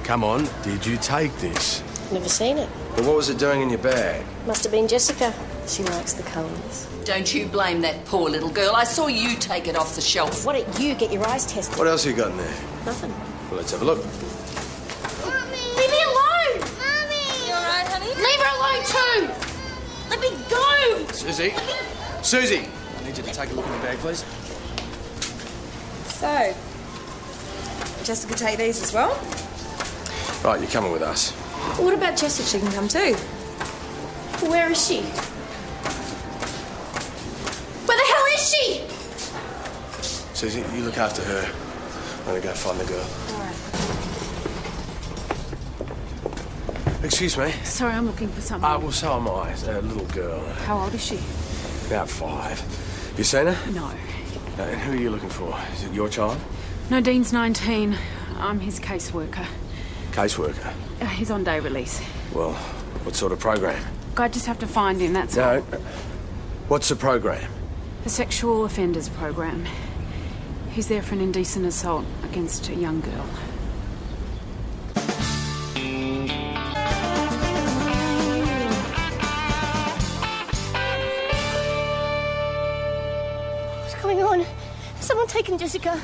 Come on, did you take this? Never seen it. Well, what was it doing in your bag? Must have been Jessica. She likes the colours. Don't you blame that poor little girl. I saw you take it off the shelf. Why don't you get your eyes tested? What else have you got in there? Nothing. Well, let's have a look. Mummy! Leave me alone! Mummy! You all right, honey? Leave her alone too! Let me go! Susie! Susie! I need you to take a look in the bag, please. So, Jessica take these as well? Right, you're coming with us. What about Jessica? She can come too. Where is she? Where the hell is she? Susie, you look after her. I'm gonna go find the girl. All right. Excuse me. Sorry, I'm looking for someone. Well, so am I. A little girl. How old is she? About 5. You seen her? No. And who are you looking for? Is it your child? No, Dean's 19. I'm his caseworker. Caseworker? He's on day release. Well, what sort of program? I just have to find him, that's all. No. What's the program? The sexual offenders program. He's there for an indecent assault against a young girl. What's going on? Has someone taken Jessica?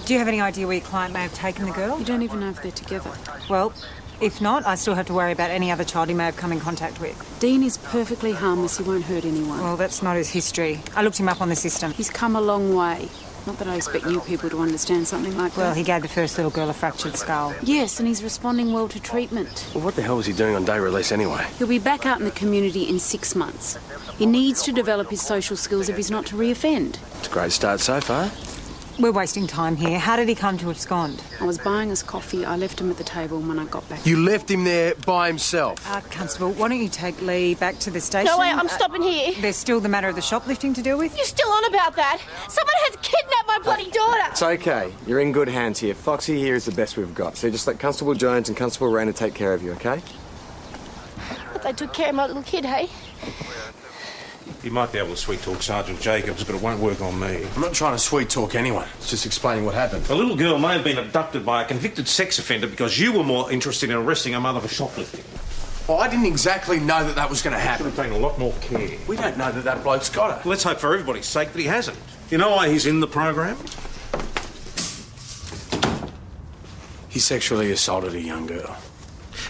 Do you have any idea where your client may have taken the girl? You don't even know if they're together. Well, if not, I still have to worry about any other child he may have come in contact with. Dean is perfectly harmless. He won't hurt anyone. Well, that's not his history. I looked him up on the system. He's come a long way. Not that I expect new people to understand something like Well, that. he gave the first little girl a fractured skull. Yes, and he's responding well to treatment. Well, what the hell was he doing on day release anyway? He'll be back out in the community in 6 months. He needs to develop his social skills if he's not to reoffend. It's a great start so far. We're wasting time here. How did he come to abscond? I was buying us coffee. I left him at the table when I got back. You left him there by himself? Constable, why don't you take Lee back to the station? No way, I'm stopping here. There's still the matter of the shoplifting to deal with? You're still on about that? Someone has kidnapped my bloody daughter! It's okay. You're in good hands here. Foxy here is the best we've got. So just let Constable Jones and Constable Rayner take care of you, okay? But they took care of my little kid, hey? You might be able to sweet-talk Sergeant Jacobs, but it won't work on me. I'm not trying to sweet-talk anyone. It's just explaining what happened. The little girl may have been abducted by a convicted sex offender because you were more interested in arresting her mother for shoplifting. Well, I didn't exactly know that was going to Should happen. have taken a lot more care. We don't know that bloke's got her. Let's hope for everybody's sake that he hasn't. You know why he's in the program? He sexually assaulted a young girl.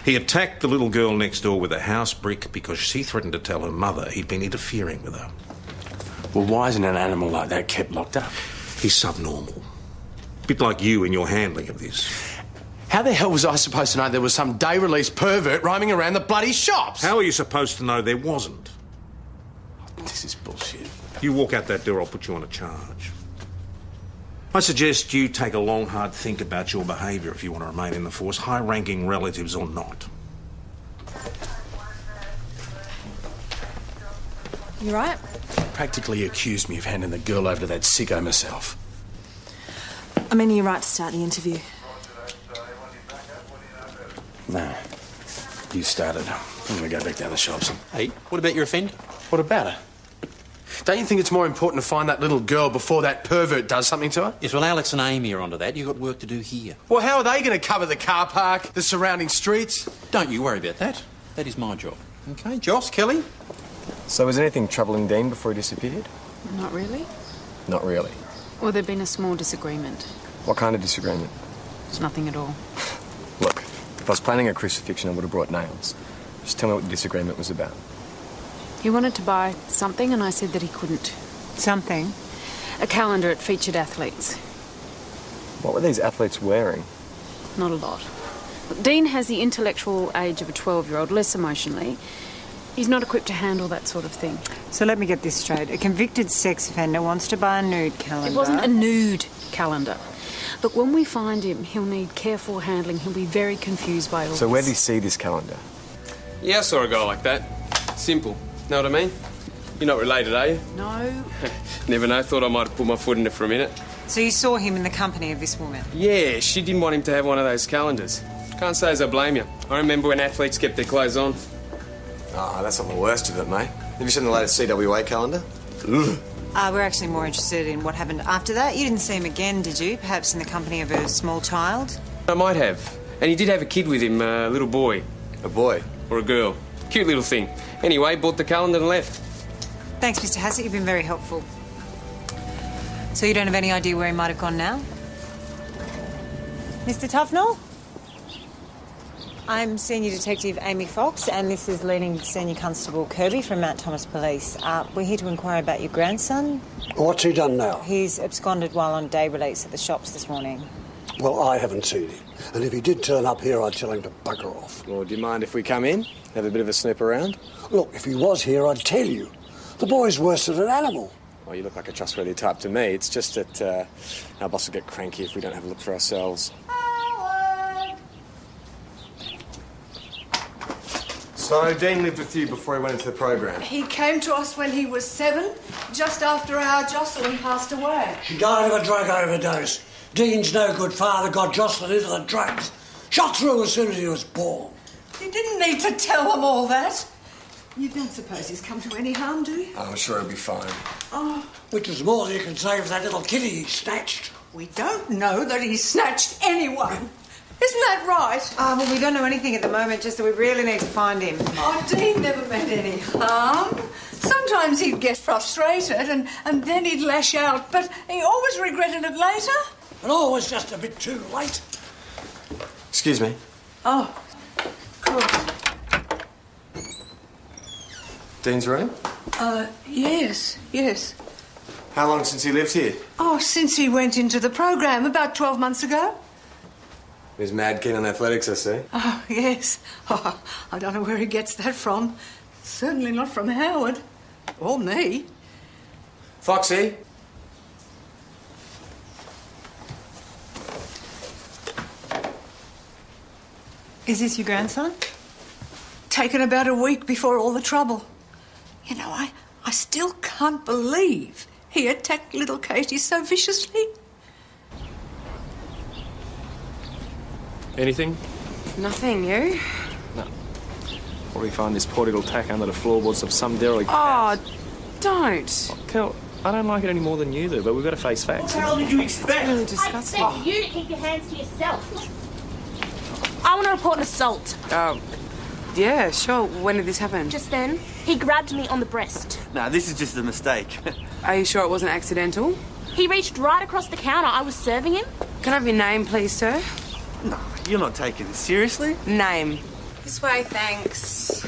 He attacked the little girl next door with a house brick because she threatened to tell her mother he'd been interfering with her. Well, why isn't an animal like that kept locked up? He's subnormal. A bit like you in your handling of this. How the hell was I supposed to know there was some day-release pervert roaming around the bloody shops? How are you supposed to know there wasn't? This is bullshit. You walk out that door, I'll put you on a charge. I suggest you take a long, hard think about your behaviour if you want to remain in the force, high-ranking relatives or not. You right? Practically accused me of handing the girl over to that sicko myself. I mean, you're right to start the interview. No. You started. I'm going to go back down the shops. Hey, what about your offender? What about her? Don't you think it's more important to find that little girl before that pervert does something to her? Yes, well, Alex and Amy are onto that. You've got work to do here. Well, how are they going to cover the car park, the surrounding streets? Don't you worry about that. That is my job. OK, Joss, Kelly? So was anything troubling Dean before he disappeared? Not really. Not really. Well, there'd been a small disagreement. What kind of disagreement? It's nothing at all. Look, if I was planning a crucifixion, I would have brought nails. Just tell me what the disagreement was about. He wanted to buy something and I said that he couldn't. Something? A calendar. It featured athletes. What were these athletes wearing? Not a lot. Look, Dean has the intellectual age of a 12-year-old, less emotionally. He's not equipped to handle that sort of thing. So let me get this straight. A convicted sex offender wants to buy a nude calendar. It wasn't a nude calendar. Look, when we find him, he'll need careful handling. He'll be very confused by all this. So where did he see this calendar? Yeah, I saw a guy like that. Simple. Know what I mean? You're not related, are you? No. Never know. Thought I might have put my foot in it for a minute. So you saw him in the company of this woman? Yeah, she didn't want him to have one of those calendars. Can't say as I blame you. I remember when athletes kept their clothes on. Ah, that's not the worst of it, mate. Have you seen the latest CWA calendar? Ugh. We're actually more interested in what happened after that. You didn't see him again, did you? Perhaps in the company of a small child? I might have. And he did have a kid with him, a little boy. A boy? Or a girl. Cute little thing. Anyway, bought the calendar and left. Thanks, Mr. Hassett. You've been very helpful. So you don't have any idea where he might have gone now? Mr. Tufnell? I'm Senior Detective Amy Fox, and this is Leading Senior Constable Kirby from Mount Thomas Police. We're here to inquire about your grandson. What's he done now? He's absconded while on day release at the shops this morning. Well, I haven't seen him. And if he did turn up here, I'd tell him to bugger off. Well, do you mind if we come in? Have a bit of a snoop around? Look, if he was here, I'd tell you. The boy's worse than an animal. Well, you look like a trustworthy type to me. It's just that our boss will get cranky if we don't have a look for ourselves. So, Dean lived with you before he went into the program? He came to us when he was 7, just after our Jocelyn passed away. She died of a drug overdose. Dean's no good father got Jocelyn into the drugs. Shot through as soon as he was born. You didn't need to tell them all that. You don't suppose he's come to any harm, do you? I'm sure he'll be fine. Oh. Which is more than you can say for that little kitty he snatched. We don't know that he snatched anyone. Isn't that right? Well, we don't know anything at the moment, just that we really need to find him. Oh, Dean never meant any harm. Sometimes he'd get frustrated and then he'd lash out, but he always regretted it later. And always just a bit too late. Excuse me. Oh, good. Dean's room? Yes. How long since he lived here? Oh, since he went into the program about 12 months ago. He's mad keen on athletics, I see. Oh, yes. Oh, I don't know where he gets that from. Certainly not from Howard. Or me. Foxy? Is this your grandson? Taken about a week before all the trouble. You know, I still can't believe he attacked little Katie so viciously. Anything? Nothing, you? No. Probably find this poor little tack under the floorboards of some derelict. Oh, don't. Kel, I don't like it any more than you do, but we've got to face facts. What the hell did you expect? Really I disgusting. expect you to keep your hands to yourself. I want to report an assault. Yeah, sure. When did this happen? Just then, he grabbed me on the breast. Nah, this is just a mistake. Are you sure it wasn't accidental? He reached right across the counter. I was serving him. Can I have your name, please, sir? No, you're not taking this seriously. Name. This way, thanks.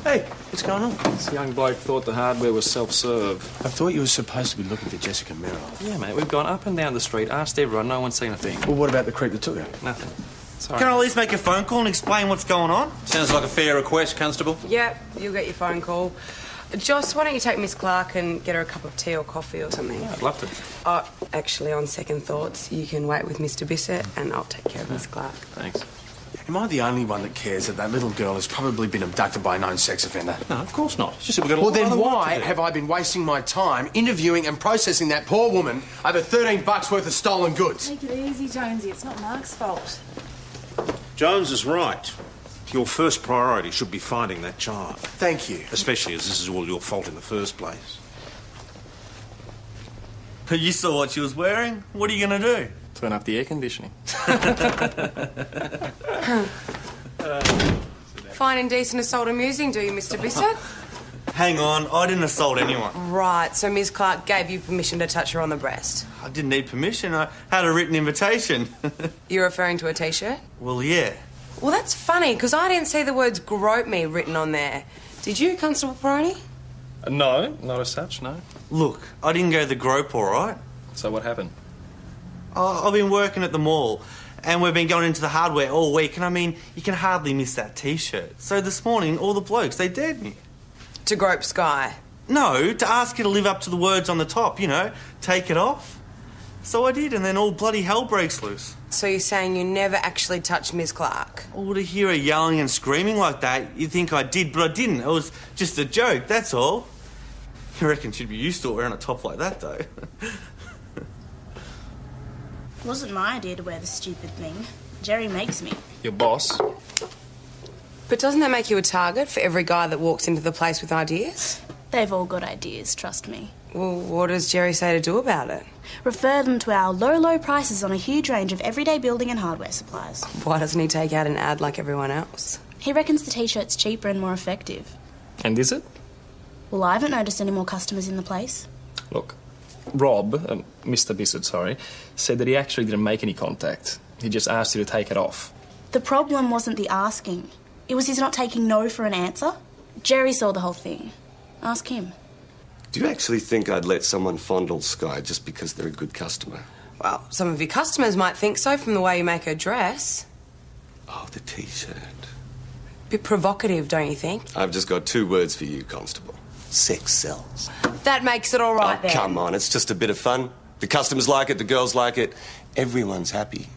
Hey, what's going on? This young bloke thought the hardware was self-serve. I thought you were supposed to be looking for Jessica Merrill. Yeah, mate, we've gone up and down the street, asked everyone, no one's seen a thing. Well, what about the creep that took her? Nothing. Sorry. Can I at least make a phone call and explain what's going on? Sounds like a fair request, Constable. Yep, you'll get your phone call. Joss, why don't you take Miss Clark and get her a cup of tea or coffee or something? Yeah, I'd love to. Oh, actually, on second thoughts, you can wait with Mr. Bissett and I'll take care of Miss Clark. Thanks. Am I the only one that cares that little girl has probably been abducted by a known sex offender? No, of course not. It's just that we've got a Well, lot of then other work why to do. have I been wasting my time interviewing and processing that poor woman over $13 worth of stolen goods? Take it easy, Jonesy. It's not Mark's fault. Jones is right. Your first priority should be finding that child. Thank you. Especially as this is all your fault in the first place. You saw what she was wearing. What are you going to do? Turn up the air conditioning. Fine and decent assault amusing, do you, Mr. Bissett? Hang on, I didn't assault anyone. Right, so Miss Clark gave you permission to touch her on the breast. I didn't need permission. I had a written invitation. You're referring to a T-shirt? Well, yeah. Well, that's funny, because I didn't see the words grope me written on there. Did you, Constable Peroni? No, not as such, no. Look, I didn't go the grope, all right? So what happened? I've been working at the mall, and we've been going into the hardware all week, and I mean, you can hardly miss that T-shirt. So this morning, all the blokes, they dared me. To grope Sky? No, to ask you to live up to the words on the top, you know, take it off. So I did, and then all bloody hell breaks loose. So you're saying you never actually touched Miss Clark? Oh, to hear her yelling and screaming like that, you'd think I did, but I didn't. It was just a joke, that's all. You reckon she'd be used to it wearing a top like that, though? It wasn't my idea to wear the stupid thing. Jerry makes me. Your boss? But doesn't that make you a target for every guy that walks into the place with ideas? They've all got ideas, trust me. Well, what does Jerry say to do about it? Refer them to our low prices on a huge range of everyday building and hardware supplies. Why doesn't he take out an ad like everyone else? He reckons the T-shirt's cheaper and more effective. And is it? Well, I haven't noticed any more customers in the place. Look, Rob, Mr. Bissett, sorry, said that he actually didn't make any contact. He just asked you to take it off. The problem wasn't the asking. It was his not taking no for an answer. Jerry saw the whole thing. Ask him. Do you actually think I'd let someone fondle Sky just because they're a good customer? Well, some of your customers might think so from the way you make her dress. Oh, the T-shirt. Bit provocative, don't you think? I've just got 2 words for you, Constable. Sex sells. That makes it all right, then. Come on, it's just a bit of fun. The customers like it, the girls like it. Everyone's happy.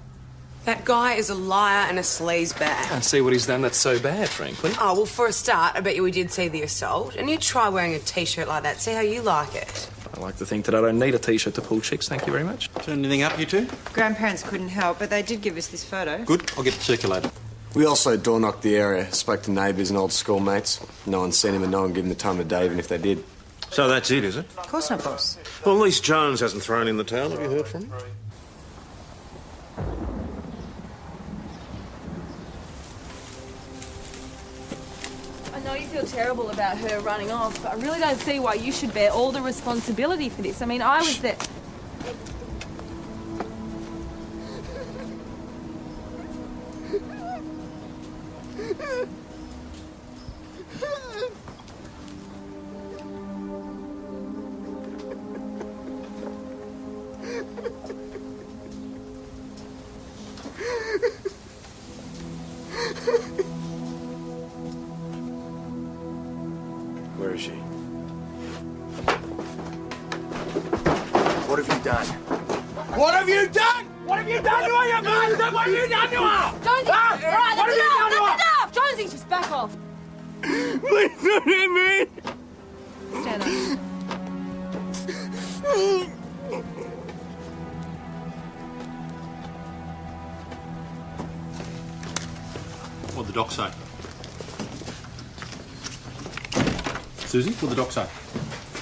That guy is a liar and a sleazebag. Can't see what he's done that's so bad, frankly. Oh, well, for a start, I bet you we did see the assault. And you try wearing a T-shirt like that. See how you like it. I like to think that I don't need a T-shirt to pull chicks, thank you very much. Turn anything up, you two? Grandparents couldn't help, but they did give us this photo. Good, I'll get it circulated. We also door-knocked the area, spoke to neighbours and old schoolmates. No one seen him and no one gave him the time of day, even if they did. So that's it, is it? Of course not, boss. Well, at least Jones hasn't thrown in the towel. Have you heard from him? I know you feel terrible about her running off, but I really don't see why you should bear all the responsibility for this. I mean, I was there. Where is she? What have you done? What have you done? What have you done to her, you bastard? What have you done to her? Jonesy! Ah! All right, What have you done to her? that's enough! Jonesy, just back off. Please don't hit me. Stand up. What'd the doc say? Susie, what'd the doc say?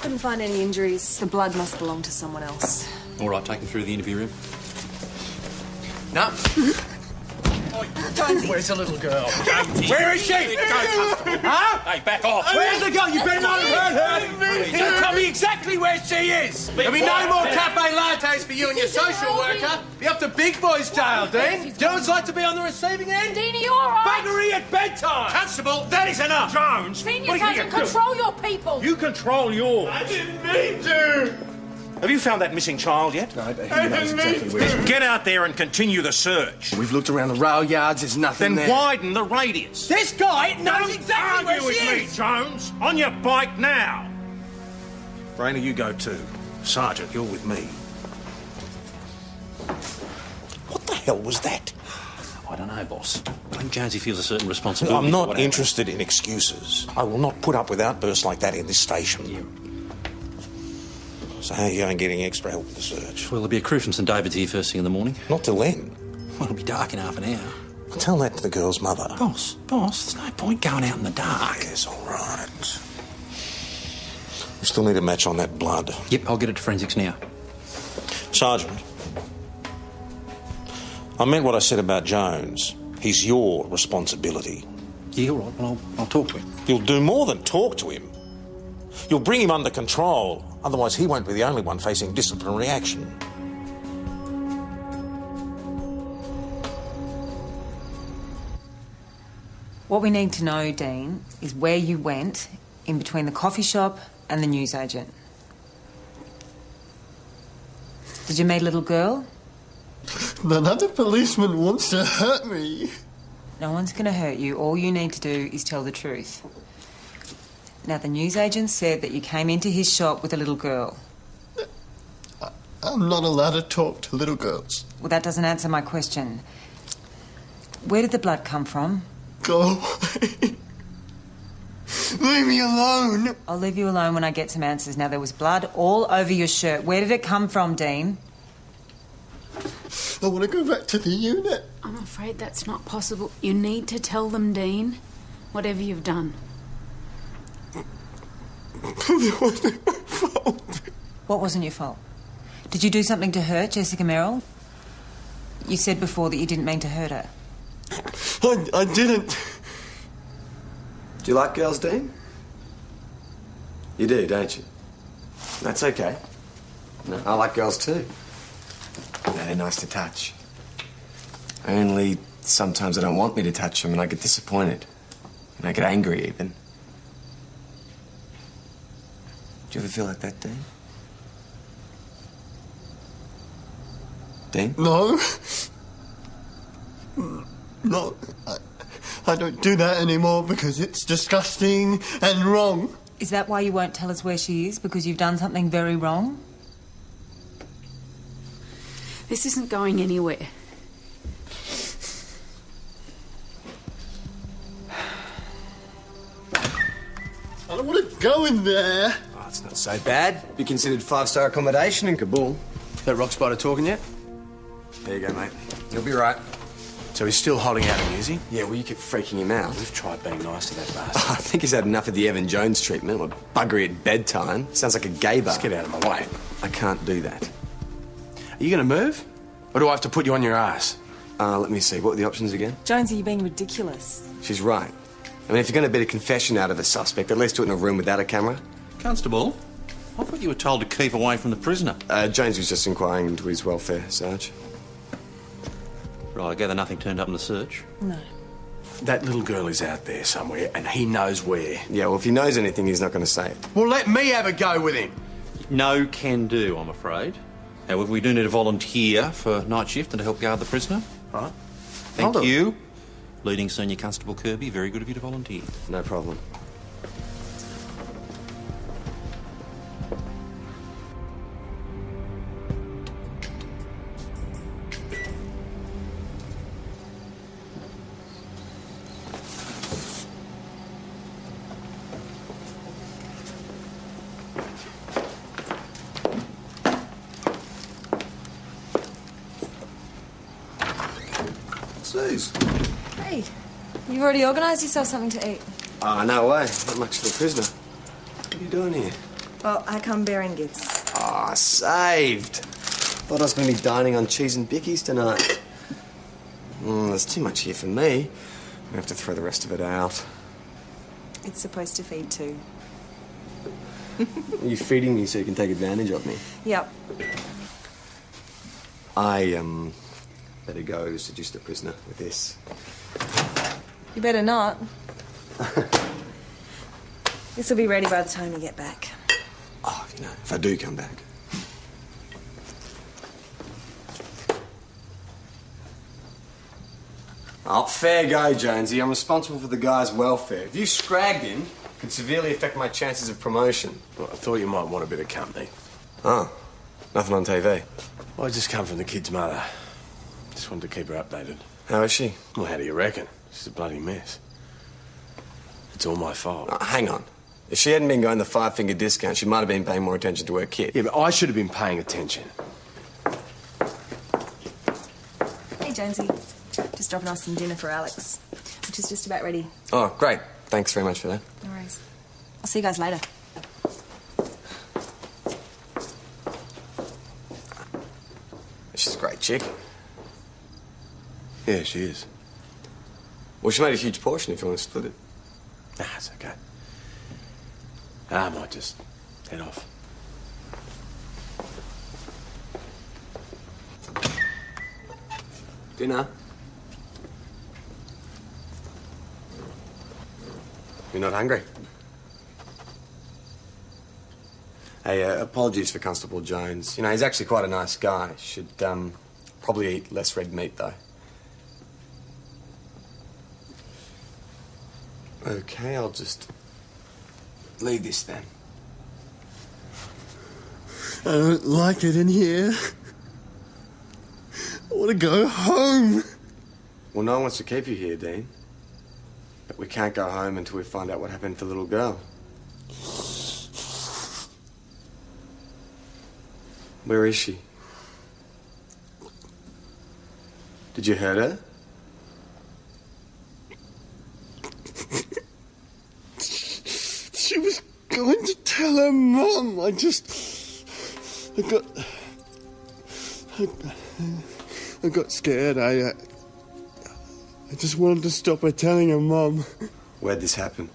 Couldn't find any injuries. The blood must belong to someone else. All right, take him through the interview room. No. Jonesy. Where's the little girl? Jonesy. Where is she? Huh? Hey, back off. Where's the girl? You better not have heard her. So tell me exactly where she is. There'll be no more cafe lattes for you and your social worker. Be up to big boys jail, Dean. Do you know what it's like to be on the receiving end? Dean, are you all right? Buggery at bedtime. Constable, that is enough. Jones! Senior Sergeant, control your people. You control yours. I didn't mean to. Have you found that missing child yet? No, but he knows exactly where she is. Get out there and continue the search. We've looked around the rail yards. There's nothing Then there. widen the radius. This guy knows exactly where Argue she with is. me, Jones. On your bike now. Rainer, you go too. Sergeant, you're with me. What the hell was that? I don't know, boss. I think Jonesy feels a certain responsibility. I'm for not what happened. interested in excuses. I will not put up with outbursts like that in this station. So how are you going getting extra help with the search? Well, there'll be a crew from St David's here first thing in the morning. Not till then. Well, it'll be dark in half an hour. Tell that to the girl's mother. Boss, there's no point going out in the dark. Yes, all right. We still need a match on that blood. Yep, I'll get it to forensics now. Sergeant, I meant what I said about Jones. He's your responsibility. Yeah, all right. Well, I'll talk to him. You'll do more than talk to him. You'll bring him under control. Otherwise, he won't be the only one facing disciplinary action. What we need to know, Dean, is where you went in between the coffee shop and the newsagent. Did you meet a little girl? Another policeman wants to hurt me. No one's going to hurt you. All you need to do is tell the truth. Now, the newsagent said that you came into his shop with a little girl. I'm not allowed to talk to little girls. Well, that doesn't answer my question. Where did the blood come from? Go away. Leave me alone. I'll leave you alone when I get some answers. Now, there was blood all over your shirt. Where did it come from, Dean? I want to go back to the unit. I'm afraid that's not possible. You need to tell them, Dean, whatever you've done. It wasn't my fault. What wasn't your fault? Did you do something to hurt Jessica Merrill? You said before that you didn't mean to hurt her. I didn't. Do you like girls, Dean? You do, don't you? That's okay. No, I like girls too. They're nice to touch. Only sometimes they don't want me to touch them and I get disappointed. And I get angry even. Do you ever feel like that, Dean? Dean? No. No. I don't do that anymore because it's disgusting and wrong. Is that why you won't tell us where she is? Because you've done something very wrong? This isn't going anywhere. I don't want to go in there. Oh, it's not so bad. Be considered 5-star accommodation in Kabul. Is that rock spider talking yet? There you go, mate. You'll be right. So he's still holding out on you, is he? Yeah, well, you keep freaking him out. We've tried being nice to that bastard. I think he's had enough of the Evan Jones treatment. Or buggery at bedtime. Sounds like a gay bar. Just get out of my way. I can't do that. Are you going to move? Or do I have to put you on your ass? Let me see. What were the options again? Jonesy, you're being ridiculous. She's right. I mean, if you're going to beat a confession out of a suspect, at least do it in a room without a camera. Constable, I thought you were told to keep away from the prisoner. Jones was just inquiring into his welfare, Sarge. Right, I gather nothing turned up in the search. No. That little girl is out there somewhere, and he knows where. Yeah, well, if he knows anything, he's not going to say it. Well, let me have a go with him. No can do, I'm afraid. However, we do need a volunteer for night shift and to help guard the prisoner. All right. Thank you. Leading Senior Constable Kirby, very good of you to volunteer. No problem. Suze. Hey, you've already organised yourself something to eat. No way. Not much for the prisoner. What are you doing here? Well, I come bearing gifts. Saved. Thought I was going to be dining on cheese and bickies tonight. There's too much here for me. I'm going to have to throw the rest of it out. It's supposed to feed too. Are you feeding me so you can take advantage of me? Yep. I, better go seduce the prisoner with this. You better not. This will be ready by the time you get back. Oh, you know, if I do come back. Oh, fair go, Jonesy. I'm responsible for the guy's welfare. If you scragged him, it could severely affect my chances of promotion. Well, I thought you might want a bit of company. Oh, nothing on TV? Well, I just come from the kid's mother. Just wanted to keep her updated. How is she? Well, how do you reckon? She's a bloody mess. It's all my fault. Oh, hang on. If she hadn't been going the 5-finger discount, she might have been paying more attention to her kid. Yeah, but I should have been paying attention. Hey, Jonesy. Just dropping off some dinner for Alex, which is just about ready. Oh, great. Thanks very much for that. No worries. I'll see you guys later. She's a great chick. Yeah, she is. Well, she made a huge portion if you want to split it. Nah, it's okay. I might just head off. Dinner? You're not hungry? Hey, apologies for Constable Jones. You know, he's actually quite a nice guy. Should, probably eat less red meat, though. Okay, I'll just leave this then. I don't like it in here. I want to go home. Well, no one wants to keep you here, Dean. But we can't go home until we find out what happened to the little girl. Where is she? Did you hurt her? She was going to I got scared. I just wanted to stop her telling her mum. Where'd this happen?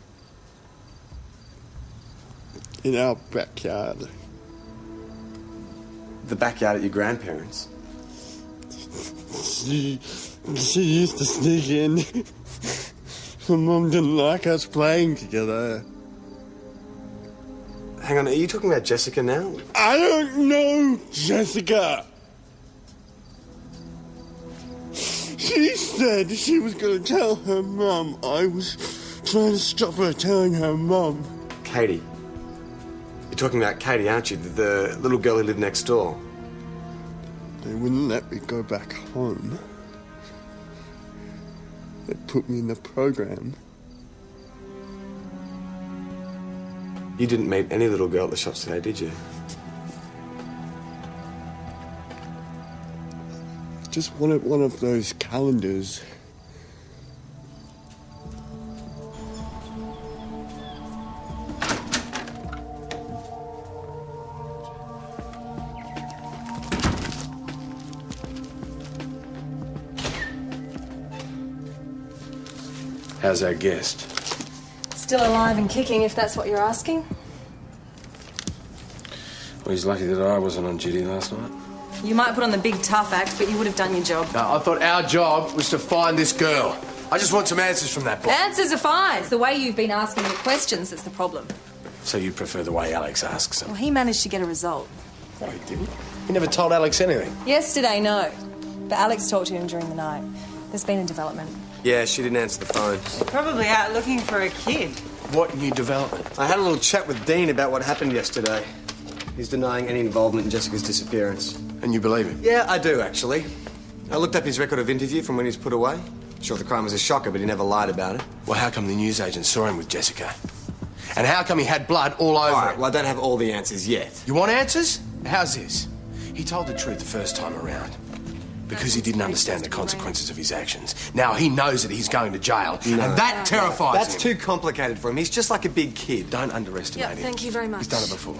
In our backyard. The backyard at your grandparents'? She used to sneak in. Her mum didn't like us playing together. Hang on, are you talking about Jessica now? I don't know Jessica. She said she was going to tell her mum. I was trying to stop her telling her mum. Katie. You're talking about Katie, aren't you? The little girl who lived next door. They wouldn't let me go back home. They put me in the program. You didn't meet any little girl at the shops today, did you? Just wanted one of those calendars. How's our guest? Still alive and kicking, if that's what you're asking. Well, he's lucky that I wasn't on duty last night. You might put on the big tough act, but you would have done your job. No, I thought our job was to find this girl. I just want some answers from that boy. Answers are fine. It's the way you've been asking the questions that's the problem. So you prefer the way Alex asks them? Well, he managed to get a result. No, he didn't. He never told Alex anything. Yesterday, no. But Alex talked to him during the night. There's been a development. Yeah, she didn't answer the phone. Probably out looking for a kid. What new development? I had a little chat with Dean about what happened yesterday. He's denying any involvement in Jessica's disappearance. And you believe him? Yeah, I do, actually. I looked up his record of interview from when he was put away. Sure, the crime was a shocker, but he never lied about it. Well, how come the newsagent saw him with Jessica? And how come he had blood all over All right, him? well, I don't have all the answers yet. You want answers? How's this? He told the truth the first time around because he didn't understand the consequences of his actions. Now he knows that he's going to jail, and that terrifies him. That's too complicated for him. He's just like a big kid. Don't underestimate him. Thank you very much. He's done it before.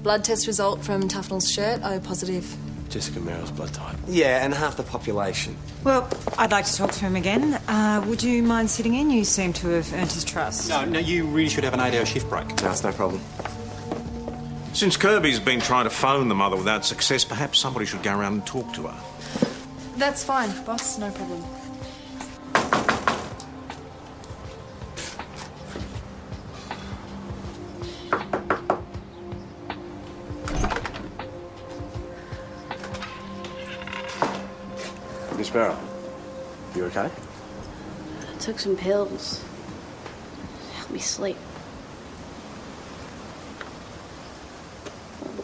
Blood test result from Tufnell's shirt, O positive. Jessica Merrill's blood type. Yeah, and half the population. Well, I'd like to talk to him again. Would you mind sitting in? You seem to have earned his trust. No, you really should have an 8-hour shift break. No, it's no problem. Since Kirby's been trying to phone the mother without success, perhaps somebody should go around and talk to her. That's fine, boss, no problem. Miss Merrill, you okay? I took some pills. Help me sleep.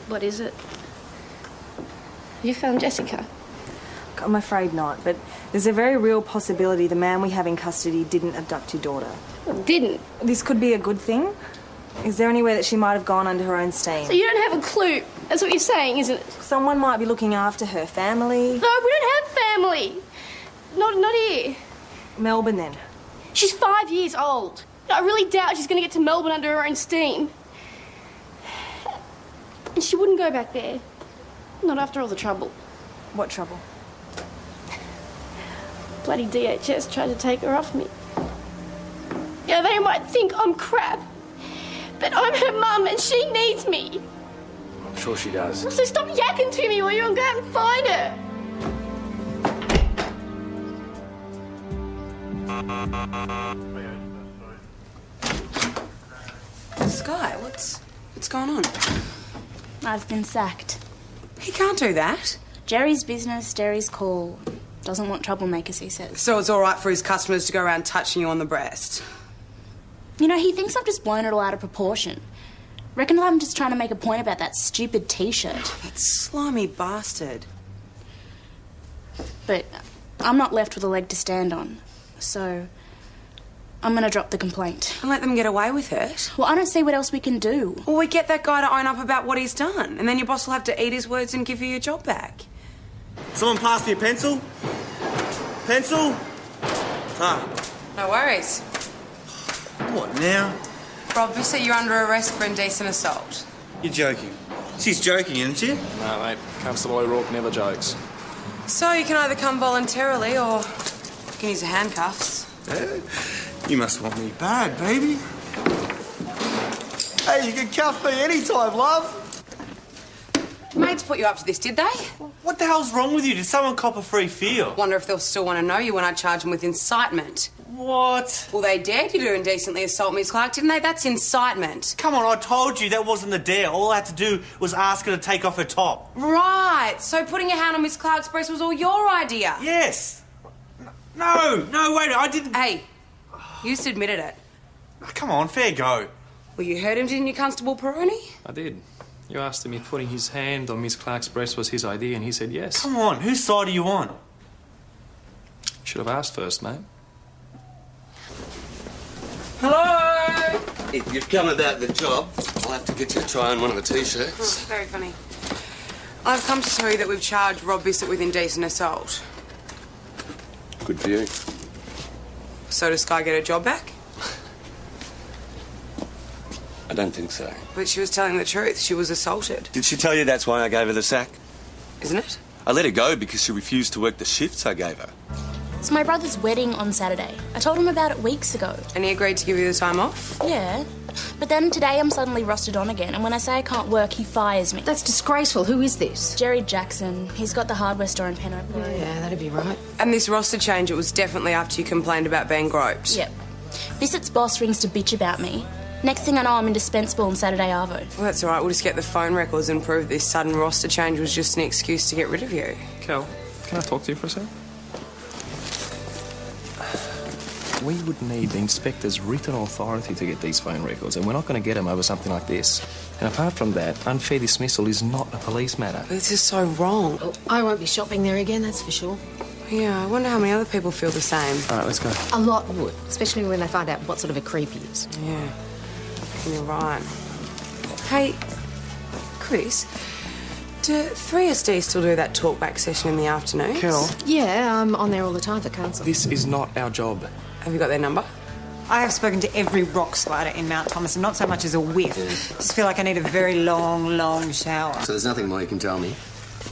What is it? You found Jessica? I'm afraid not, but there's a very real possibility the man we have in custody didn't abduct your daughter. Didn't? This could be a good thing. Is there anywhere that she might have gone under her own steam? So you don't have a clue. That's what you're saying, isn't it? Someone might be looking after her family. No, we don't have family. Not here. Melbourne, then? She's 5 years old. I really doubt she's going to get to Melbourne under her own steam. And she wouldn't go back there. Not after all the trouble. What trouble? Bloody DHS tried to take her off me. Yeah, they might think I'm crap, but I'm her mum and she needs me. I'm sure she does. So stop yakking to me, will you, and go out and find her. Sky, what's going on? I've been sacked. He can't do that. Jerry's business, Jerry's call. Doesn't want troublemakers, he says. So it's all right for his customers to go around touching you on the breast? You know, he thinks I've just blown it all out of proportion. Reckon I'm just trying to make a point about that stupid T-shirt. That slimy bastard. But I'm not left with a leg to stand on. So I'm going to drop the complaint. And let them get away with it? Well, I don't see what else we can do. Well, we get that guy to own up about what he's done, and then your boss will have to eat his words and give you your job back. Someone pass me a pencil? Pencil? Ah. No worries. What now? Rob, we said you're under arrest for indecent assault. You're joking. She's joking, isn't she? No, mate. Constable O'Rourke never jokes. So you can either come voluntarily or you can use the handcuffs. You must want me bad, baby. Hey, you can cuff me anytime, love. Mates put you up to this, did they? What the hell's wrong with you? Did someone cop a free feel? Wonder if they'll still want to know you when I charge them with incitement. What? Well, they dared you to indecently assault Miss Clark, didn't they? That's incitement. Come on, I told you that wasn't the dare. All I had to do was ask her to take off her top. Right. So putting your hand on Miss Clark's breast was all your idea? Yes. No, wait, I didn't... Hey, you just admitted it. Come on, fair go. Well, you heard him, didn't you, Constable Peroni? I did. You asked him if putting his hand on Miss Clark's breast was his idea, and he said yes. Come on, whose side are you on? Should have asked first, mate. Hello? If you've come about the job, I'll have to get you to try on one of the T-shirts. Oh, very funny. I've come to tell you that we've charged Rob Bissett with indecent assault. Good for you. So does Sky get her job back? I don't think so. But she was telling the truth. She was assaulted. Did she tell you that's why I gave her the sack? Isn't it? I let her go because she refused to work the shifts I gave her. It's my brother's wedding on Saturday. I told him about it weeks ago. And he agreed to give you the time off? Yeah. But then today I'm suddenly rostered on again, and when I say I can't work, he fires me. That's disgraceful. Who is this? Jerry Jackson. He's got the hardware store in Penrith. Yeah, that'd be right. And this roster change, it was definitely after you complained about being groped? Yep. Bissett's boss rings to bitch about me. Next thing I know, I'm indispensable on Saturday Arvo. Well, that's all right. We'll just get the phone records and prove this sudden roster change was just an excuse to get rid of you. Cal, can I talk to you for a sec? We would need the inspector's written authority to get these phone records, and we're not going to get them over something like this. And apart from that, unfair dismissal is not a police matter. This is so wrong. Well, I won't be shopping there again, that's for sure. Yeah, I wonder how many other people feel the same. All right, let's go. A lot would, especially when they find out what sort of a creep he is. Yeah, you're right. Hey, Chris, do 3SD still do that talkback session in the afternoons? Cal. Yeah, I'm on there all the time for council. This is not our job. Have you got their number? I have spoken to every rock slider in Mount Thomas, and not so much as a whiff. Just feel like I need a very long shower. So there's nothing more you can tell me?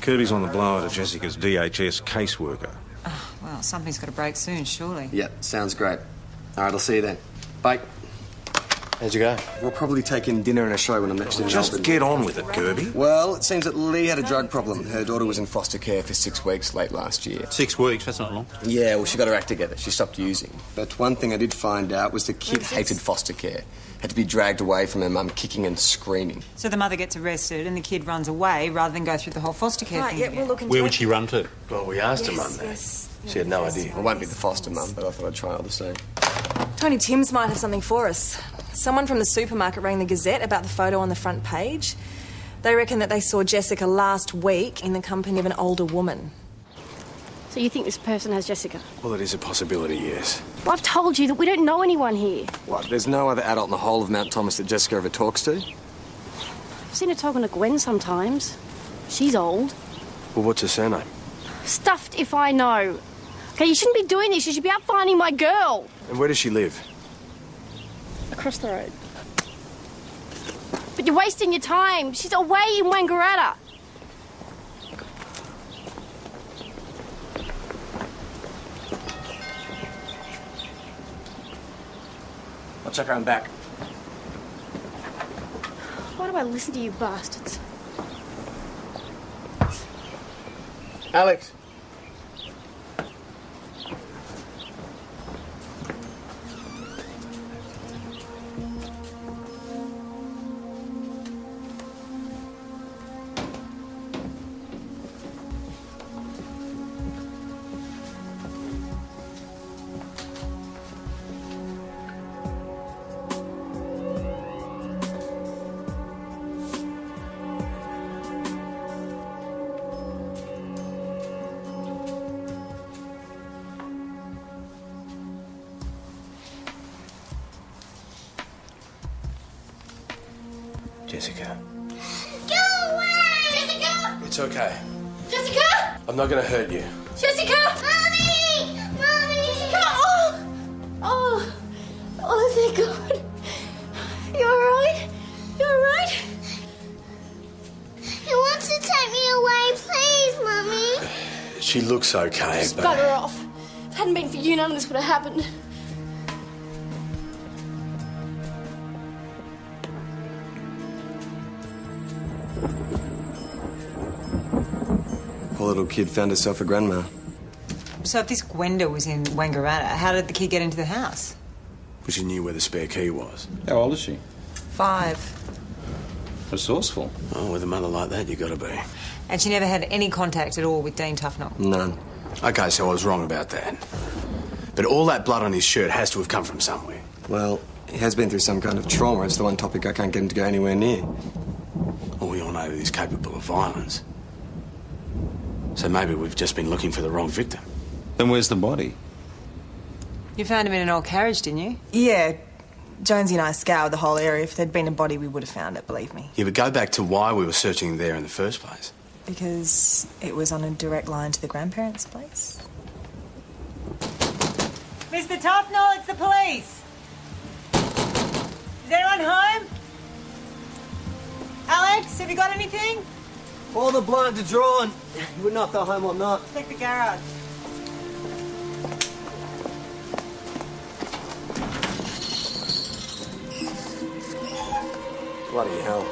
Kirby's on the blower to Jessica's DHS caseworker. Oh, well, something's got to break soon, surely. Yep, sounds great. All right, I'll see you then. Bye. How'd you go? We'll probably take in dinner and a show when I'm next in Just Melbourne. get on with it, Kirby. Well, it seems that Lee had a drug problem. Her daughter was in foster care for 6 weeks late last year. 6 weeks, that's not long. Yeah, well, she got her act together. She stopped using. But one thing I did find out was the kid hated foster care. Had to be dragged away from her mum, kicking and screaming. So the mother gets arrested and the kid runs away rather than go through the whole foster care thing. Yeah, we'll look into Where would she run to? Well, we asked her mum. Yes. She had no idea. It won't be the foster mum, but I thought I'd try all the same. Tony Timms might have something for us. Someone from the supermarket rang the Gazette about the photo on the front page. They reckon that they saw Jessica last week in the company of an older woman. So you think this person has Jessica? Well, it is a possibility, yes. Well, I've told you that we don't know anyone here. What, there's no other adult in the whole of Mount Thomas that Jessica ever talks to? I've seen her talking to Gwen sometimes. She's old. Well, what's her surname? Stuffed if I know. Okay, you shouldn't be doing this. You should be out finding my girl. And where does she live? Across the road. But you're wasting your time. She's away in Wangaratta. I'll check around back. Why do I listen to you bastards? Alex. Jessica. Go away! Jessica! It's okay. Jessica! I'm not going to hurt you. Jessica! Mommy! Mommy! Jessica! Oh! Oh, thank God. You all right? You all right? looks okay, Just but... bugger off. If it hadn't been for you, none of this would have happened. Poor little kid found herself a grandma. So if this Gwenda was in Wangaratta, how did the kid get into the house? But she knew where the spare key was. How old is she? 5. Resourceful. Oh, with a mother like that, you gotta be. And she never had any contact at all with Dean Tufnell? None. Okay, so I was wrong about that. But all that blood on his shirt has to have come from somewhere. Well, he has been through some kind of trauma. It's the one topic I can't get him to go anywhere near. Well, we all know that he's capable of violence. So maybe we've just been looking for the wrong victim. Then where's the body? You found him in an old carriage, didn't you? Yeah. Jonesy and I scoured the whole area. If there'd been a body, we would have found it, believe me. Yeah, but go back to why we were searching there in the first place. Because it was on a direct line to the grandparents' place. Mr. Tufnell, it's the police. Is anyone home? Alex, have you got anything? All the blinds are drawn. You wouldn't know if they're home or not. Check the garage. Bloody hell.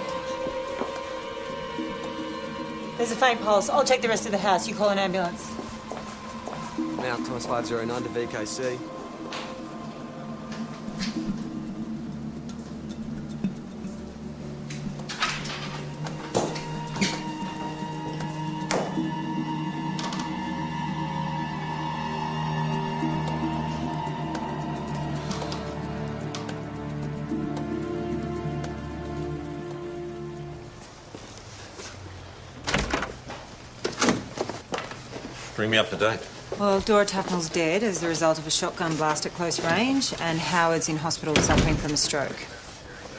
There's a faint pulse. I'll check the rest of the house. You call an ambulance. Now, Thomas 509 to VKC. Bring me up to date. Well, Dora Tufnell's dead as the result of a shotgun blast at close range, and Howard's in hospital suffering from a stroke.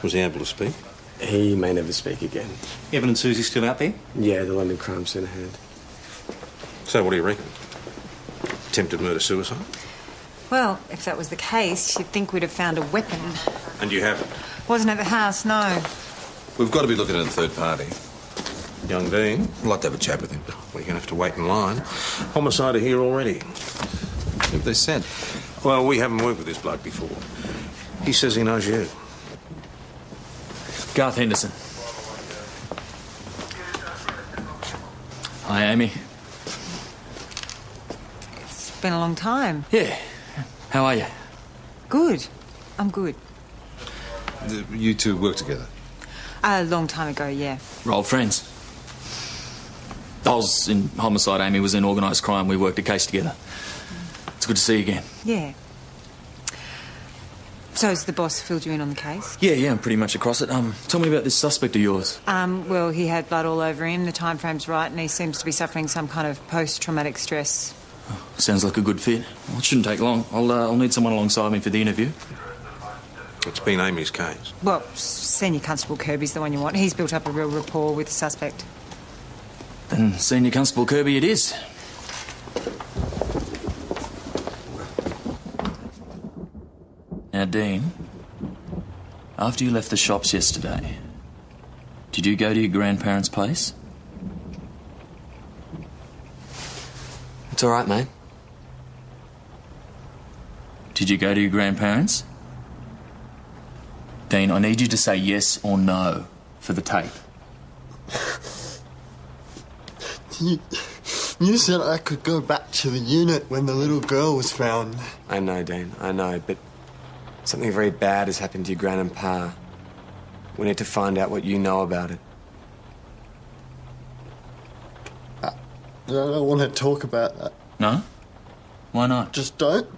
Was he able to speak? He may never speak again. Evan and Susie still out there? Yeah, the London Crime Centre had. So what do you reckon? Attempted murder-suicide? Well, if that was the case, you'd think we'd have found a weapon. And you haven't? Wasn't at the house, no. We've got to be looking at a third party. Young Dean? I'd like to have a chat with him. We're going to have to wait in line. Homicide are here already. What have they said? Well, we haven't worked with this bloke before. He says he knows you. Garth Henderson. Hi, Amy. It's been a long time. Yeah. How are you? Good. I'm good. You two work together? A long time ago, yeah. We're old friends. I was in homicide, Amy was in organised crime. We worked a case together. It's good to see you again. Yeah. So has the boss filled you in on the case? Yeah, I'm pretty much across it. Tell me about this suspect of yours. Well, he had blood all over him, the time frame's right, and he seems to be suffering some kind of post-traumatic stress. Sounds like a good fit. Well, it shouldn't take long. I'll need someone alongside me for the interview. It's been Amy's case. Well, Senior Constable Kirby's the one you want. He's built up a real rapport with the suspect. Then Senior Constable Kirby it is. Now, Dean, after you left the shops yesterday, did you go to your grandparents' place? It's all right, mate. Did you go to your grandparents? Dean, I need you to say yes or no for the tape. You said I could go back to the unit when the little girl was found. I know, Dean, I know, but something very bad has happened to your gran and pa. We need to find out what you know about it. I don't want to talk about that. No? Why not? Just don't.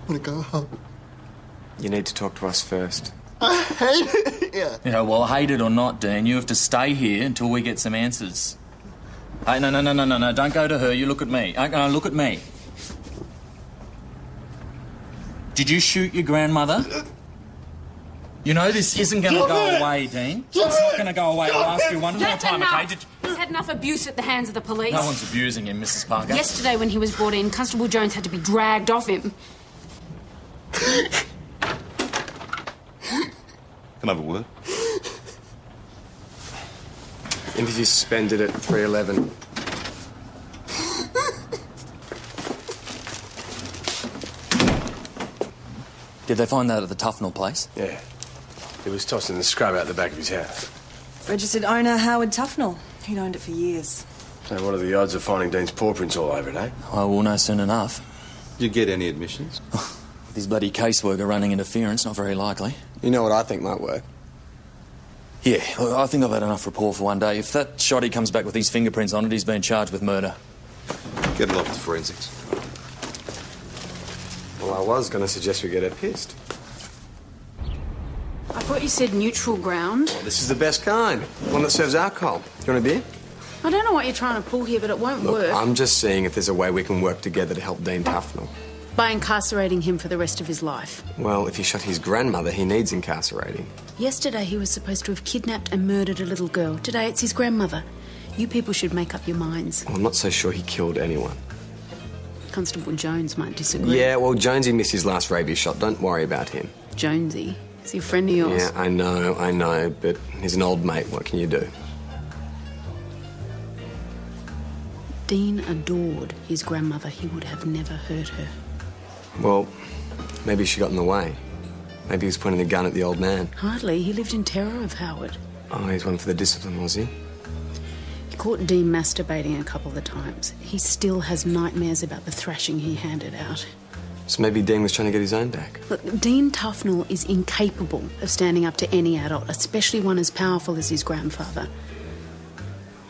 I want to go home. You need to talk to us first. I hate it here. Yeah, well, hate it or not, Dean, you have to stay here until we get some answers. Hey, no, don't go to her, you look at me. Look at me. Did you shoot your grandmother? You know this isn't going to go away, Dean. It's not going to go away. I'll ask you one more time, okay? He's had enough abuse at the hands of the police. No one's abusing him, Mrs. Parker. Yesterday when he was brought in, Constable Jones had to be dragged off him. Can I have a word? Interview suspended at 3:11. Did they find that at the Tufnell place? Yeah. He was tossing the scrub out the back of his house. Registered owner Howard Tufnell. He'd owned it for years. So what are the odds of finding Dean's paw prints all over it, eh? Oh, we'll know soon enough. Did you get any admissions? With his bloody caseworker running interference, not very likely. You know what I think might work? Yeah, look, I think I've had enough rapport for one day. If that shotty comes back with these fingerprints on it, he's been charged with murder. Get it off to forensics. Well, I was going to suggest we get her pissed. I thought you said neutral ground. Well, this is the best kind. One that serves alcohol. You want a beer? I don't know what you're trying to pull here, but it won't Look, work. I'm just seeing if there's a way we can work together to help Dean Tufnell. By incarcerating him for the rest of his life. Well, if he shot his grandmother, he needs incarcerating. Yesterday he was supposed to have kidnapped and murdered a little girl. Today it's his grandmother. You people should make up your minds. Well, I'm not so sure he killed anyone. Constable Jones might disagree. Yeah, well, Jonesy missed his last rabies shot. Don't worry about him. Jonesy? Is he a friend of yours? Yeah, I know, but he's an old mate. What can you do? Dean adored his grandmother. He would have never hurt her. Well, maybe she got in the way. Maybe he was pointing the gun at the old man. Hardly. He lived in terror of Howard. Oh, he's one for the discipline, was he? He caught Dean masturbating a couple of times. He still has nightmares about the thrashing he handed out. So maybe Dean was trying to get his own back. Look, Dean Tufnell is incapable of standing up to any adult, especially one as powerful as his grandfather.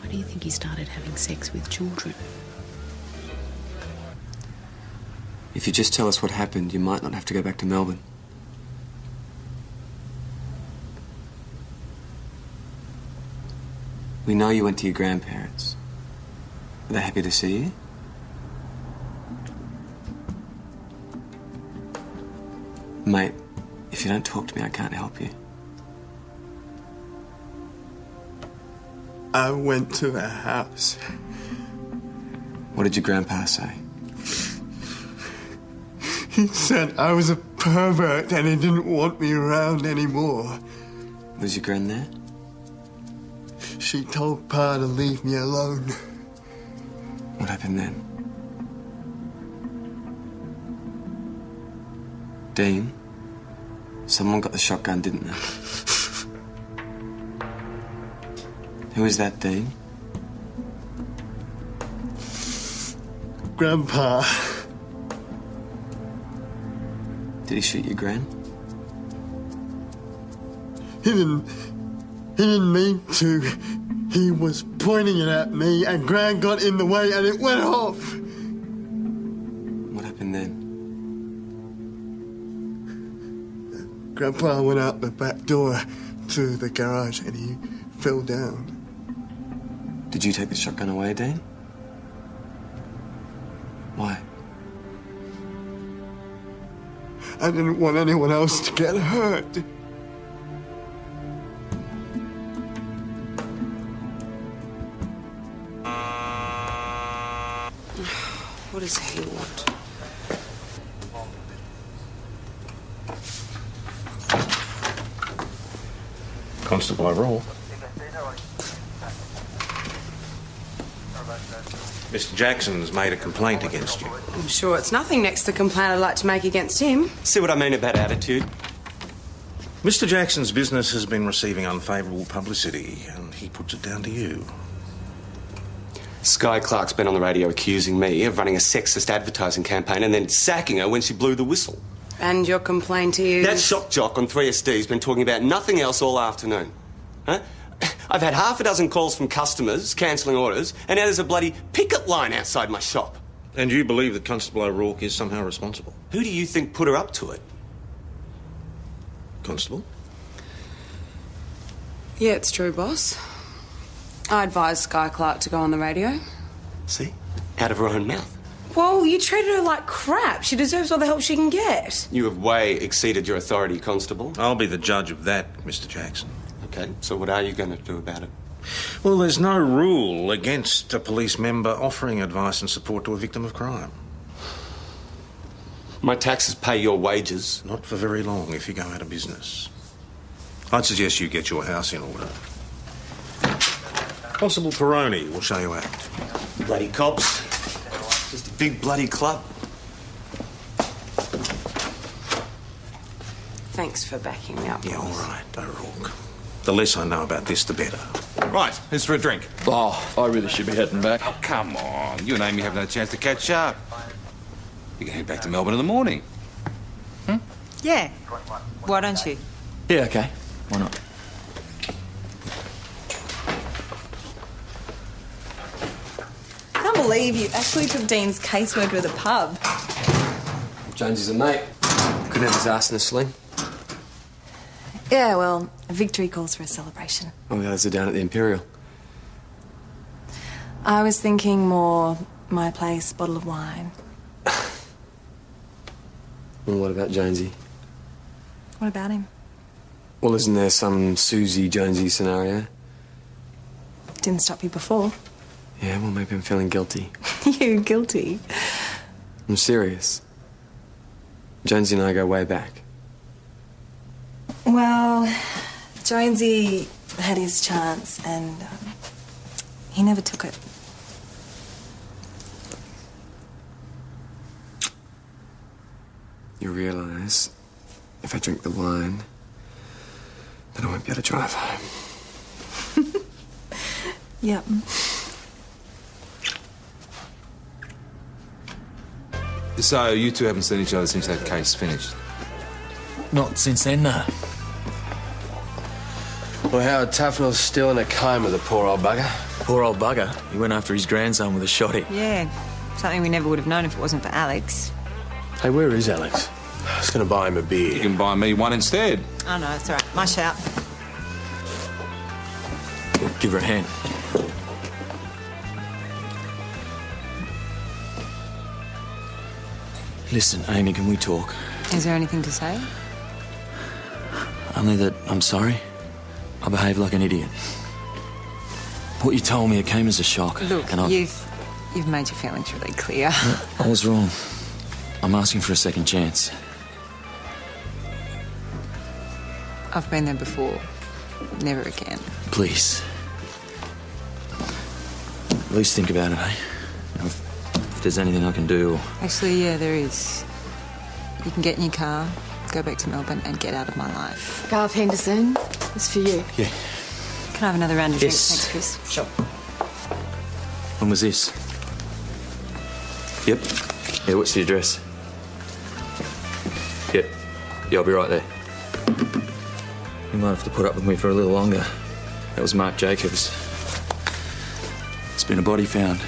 Why do you think he started having sex with children? If you just tell us what happened, you might not have to go back to Melbourne. We know you went to your grandparents. Were they happy to see you? Mate, if you don't talk to me, I can't help you. I went to the house. What did your grandpa say? He said I was a pervert and he didn't want me around anymore. Was your gran there? She told Pa to leave me alone. What happened then? Dean, someone got the shotgun, didn't they? Who is that, Dean? Grandpa. Did he shoot your gran? He didn't mean to. He was pointing it at me and Gran got in the way and it went off. What happened then? Grandpa went out the back door to the garage and he fell down. Did you take the shotgun away, Dean? Why? I didn't want anyone else to get hurt. What does he want? Constable O'Rourke. Mr. Jackson's made a complaint against you. I'm sure it's nothing next to the complaint I'd like to make against him. See what I mean about attitude? Mr. Jackson's business has been receiving unfavourable publicity, and he puts it down to you. Sky Clark's been on the radio accusing me of running a sexist advertising campaign and then sacking her when she blew the whistle. And your complaint is... That shock jock on 3SD's been talking about nothing else all afternoon. Huh? I've had half a dozen calls from customers cancelling orders, and now there's a bloody picket line outside my shop. And you believe that Constable O'Rourke is somehow responsible? Who do you think put her up to it? Constable? Yeah, it's true, boss. I advised Sky Clark to go on the radio. See? Out of her own mouth. Well, you treated her like crap. She deserves all the help she can get. You have way exceeded your authority, Constable. I'll be the judge of that, Mr. Jackson. Okay, so what are you going to do about it? Well, there's no rule against a police member offering advice and support to a victim of crime. My taxes pay your wages. Not for very long if you go out of business. I'd suggest you get your house in order. Possible Peroni. We'll show you out. Bloody cops. Just a big bloody club. Thanks for backing me up. Yeah, all right, O'Rourke. The less I know about this, the better. Right, who's for a drink? Oh, I really should be heading back. Oh, come on. You and Amy haven't had a chance to catch up. You can head back to Melbourne in the morning. Yeah. Why don't you? Yeah, okay. Why not? I can't believe you actually took Dean's casework to the pub. Jonesy's a mate. Couldn't have his ass in a sling. Yeah, well, a victory calls for a celebration. Oh, the others are down at the Imperial. I was thinking more my place, bottle of wine. Well, what about Jonesy? What about him? Well, isn't there some Susie Jonesy scenario? Didn't stop you before. Yeah, well, maybe I'm feeling guilty. You guilty? I'm serious. Jonesy and I go way back. Well, Jonesy had his chance and he never took it. You realise, if I drink the wine, then I won't be able to drive home. Yep. So, you two haven't seen each other since that case finished? Not since then, no. Well, Howard Tufnell's still in a coma, the poor old bugger. Poor old bugger. He went after his grandson with a shotty. Yeah. Something we never would have known if it wasn't for Alex. Hey, where is Alex? I was going to buy him a beer. You can buy me one instead. Oh, no, it's all right. My shout. Give her a hand. Listen, Amy, can we talk? Is there anything to say? Only that I'm sorry. I behaved like an idiot. What you told me, it came as a shock. Look, and you've made your feelings really clear. I was wrong. I'm asking for a second chance. I've been there before. Never again. Please. At least think about it, eh? You know, if there's anything I can do. Actually, yeah, there is. You can get in your car, go back to Melbourne and get out of my life. Garth Henderson, it's for you. Yeah. Can I have another round of Yes. drinks? Thanks, Chris. Sure. When was this? Yep. Yeah, what's the address? Yep. Yeah, I'll be right there. You might have to put up with me for a little longer. That was Mark Jacobs. There's been a body found.